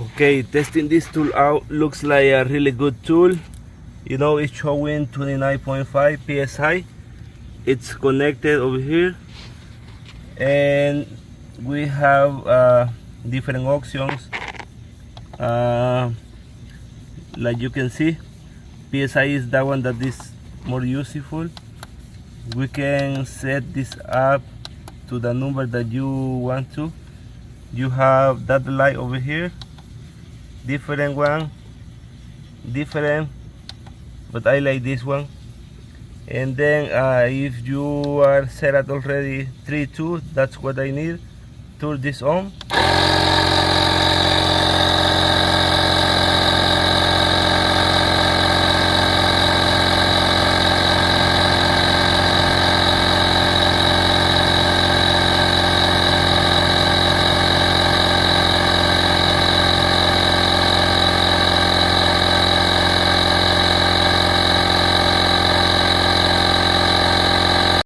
Okay, testing this tool out looks like a really good tool. You know, it's showing 29.5 psi. It's connected over here, and we have different options. Like you can see, psi is that one that is more useful. We can set this up to the number that you want to. You have that light over here, different one, different, but I like this one. And then if you are set at already 3.2, that's what I need. Turn this on.